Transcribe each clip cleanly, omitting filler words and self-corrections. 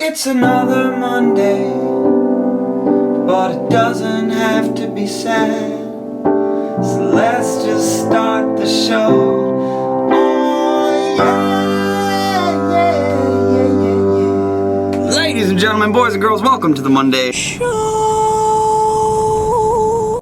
It's another Monday, but it doesn't have to be sad. So let's just start the show. Oh, yeah. Ladies and gentlemen, boys and girls, welcome to the Monday Show.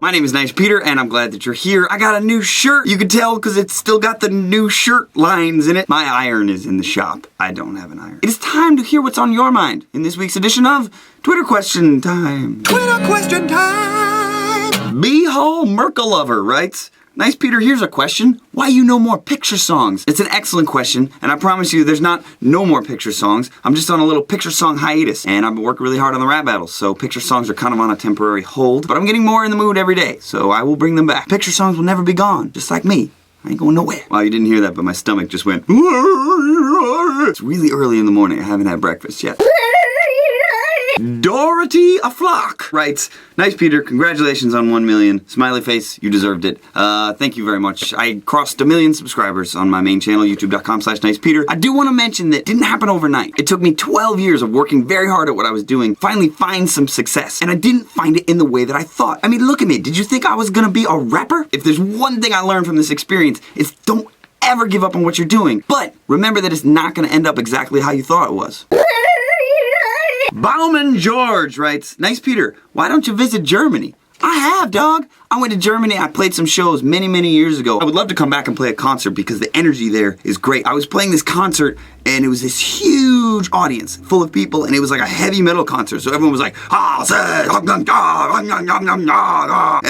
My name is Nice Peter, and I'm glad that you're here. I got a new shirt. You can tell because it's still got the new shirt lines in it. My iron is in the shop. I don't have an iron. It is time to hear what's on your mind in this week's edition of Twitter Question Time. Twitter Question Time! B. Hall Merkalover writes, Nice Peter, here's a question. Why you no more picture songs? It's an excellent question, and I promise you there's not no more picture songs. I'm just on a little picture song hiatus, and I've been working really hard on the rap battles, so picture songs are kind of on a temporary hold, but I'm getting more in the mood every day, so I will bring them back. Picture songs will never be gone, just like me. I ain't going nowhere. Well, you didn't hear that, but my stomach just went. It's really early in the morning. I haven't had breakfast yet. Dorothy Aflock writes, Nice Peter, congratulations on 1 million. Smiley face, you deserved it. Thank you very much. I crossed 1 million subscribers on my main channel, youtube.com/nicepeter. I do want to mention that it didn't happen overnight. It took me 12 years of working very hard at what I was doing, finally find some success. And I didn't find it in the way that I thought. I mean, look at me. Did you think I was gonna be a rapper? If there's one thing I learned from this experience, it's don't ever give up on what you're doing. But remember that it's not gonna end up exactly how you thought it was. Bauman George writes, Nice Peter, why don't you visit Germany? I have, dog. I went to Germany. I played some shows many, many years ago. I would love to come back and play a concert because the energy there is great. I was playing this concert and it was this huge audience full of people and it was like a heavy metal concert. So everyone was like, and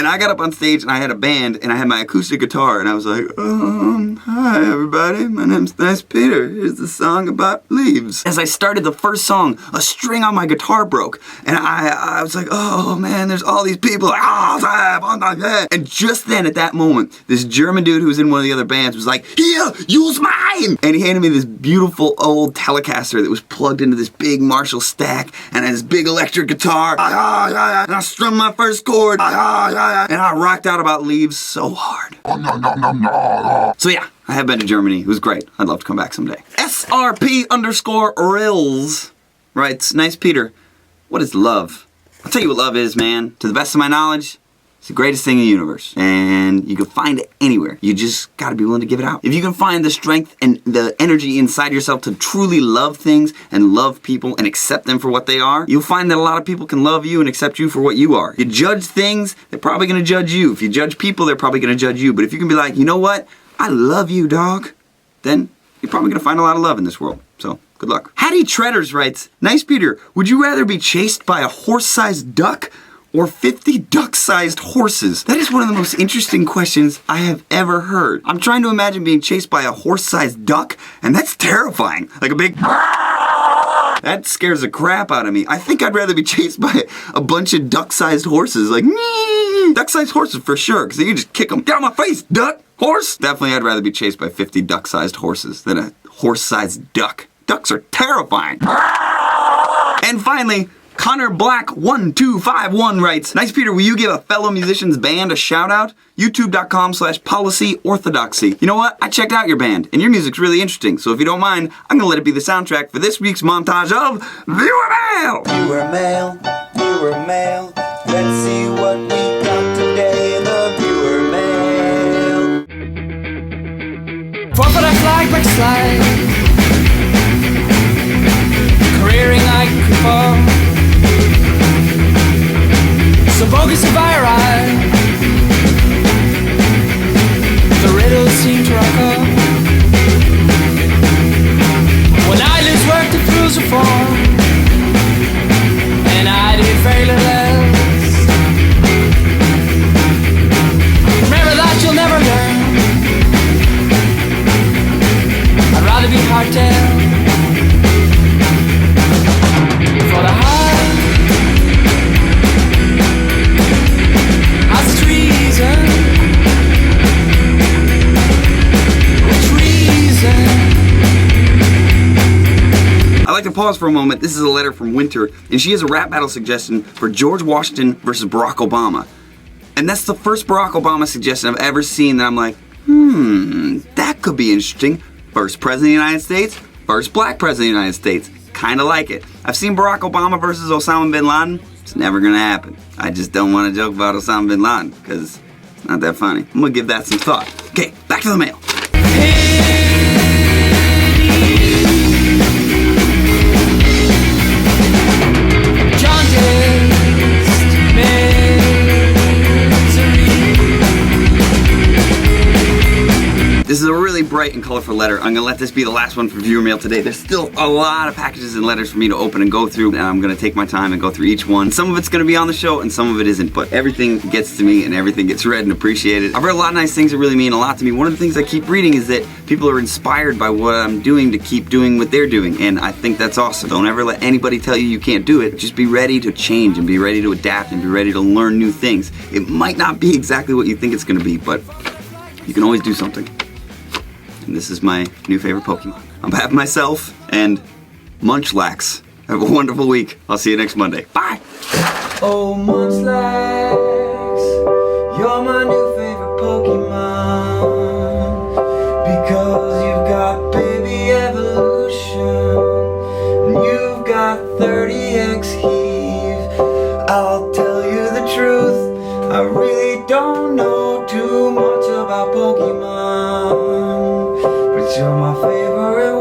I got up on stage and I had a band and I had my acoustic guitar and I was like, hi everybody, my name's Nice Peter. Here's the song about leaves. As I started the first song, a string on my guitar broke and I was like, oh man, there's all these people like, and just then at that moment, this German dude who was in one of the other bands was like, here, use mine! And he handed me this beautiful old Telecaster that was plugged into this big Marshall stack and had this big electric guitar. And I strummed my first chord. And I rocked out about leaves so hard. So yeah, I have been to Germany. It was great. I'd love to come back someday. SRP_Rills writes, Nice Peter, what is love? I'll tell you what love is, man. To the best of my knowledge, it's the greatest thing in the universe. And you can find it anywhere. You just gotta be willing to give it out. If you can find the strength and the energy inside yourself to truly love things and love people and accept them for what they are, you'll find that a lot of people can love you and accept you for what you are. You judge things, they're probably gonna judge you. If you judge people, they're probably gonna judge you. But if you can be like, you know what? I love you, dog. Then you're probably gonna find a lot of love in this world. So, good luck. Hattie Treaders writes, Nice Peter, would you rather be chased by a horse-sized duck or 50 duck-sized horses? That is one of the most interesting questions I have ever heard. I'm trying to imagine being chased by a horse-sized duck, and that's terrifying. Like a big... That scares the crap out of me. I think I'd rather be chased by a bunch of duck-sized horses. Like, duck-sized horses for sure, because you just kick them. Get out of my face, duck! Horse! Definitely I'd rather be chased by 50 duck-sized horses than a horse-sized duck. Ducks are terrifying. And finally, Connor Black 1251 writes, Nice Peter, will you give a fellow musician's band a shout out? youtube.com/policyorthodoxy. You know what? I checked out your band and your music's really interesting. So if you don't mind, I'm gonna let it be the soundtrack for this week's montage of Viewer Mail. Viewer Mail, Viewer Mail. Let's see what we got today in the Viewer Mail. Forward I flag, backslide. Careering like before. So bogus if I arrive. The riddles seem to echo. When I lose work, the thrills are formed. And I did fairly less. Remember that you'll never learn. I'd rather be hardtail. For the heart has its reason. Which reason? I like to pause for a moment. This is a letter from Winter, and she has a rap battle suggestion for George Washington versus Barack Obama. And that's the first Barack Obama suggestion I've ever seen that I'm like, that could be interesting. First president of the United States, first black president of the United States. kinda like it. I've seen Barack Obama versus Osama bin Laden. It's never gonna happen. I just don't want to joke about Osama bin Laden, because it's not that funny. I'm gonna give that some thought. Okay, back to the mail. This is a really bright and colorful letter. I'm gonna let this be the last one for viewer mail today. There's still a lot of packages and letters for me to open and go through, and I'm gonna take my time and go through each one. Some of it's gonna be on the show and some of it isn't, but everything gets to me and everything gets read and appreciated. I've read a lot of nice things that really mean a lot to me. One of the things I keep reading is that people are inspired by what I'm doing to keep doing what they're doing, and I think that's awesome. Don't ever let anybody tell you you can't do it. Just be ready to change and be ready to adapt and be ready to learn new things. It might not be exactly what you think it's gonna be, but you can always do something. And this is my new favorite Pokemon. On behalf of myself and Munchlax, have a wonderful week. I'll see you next Monday. Bye! Oh, Munchlax, you're my new favorite Pokemon, because you've got baby evolution, and you've got 30x heave. I'll tell you the truth, I really don't know too much about Pokemon, but you're my favorite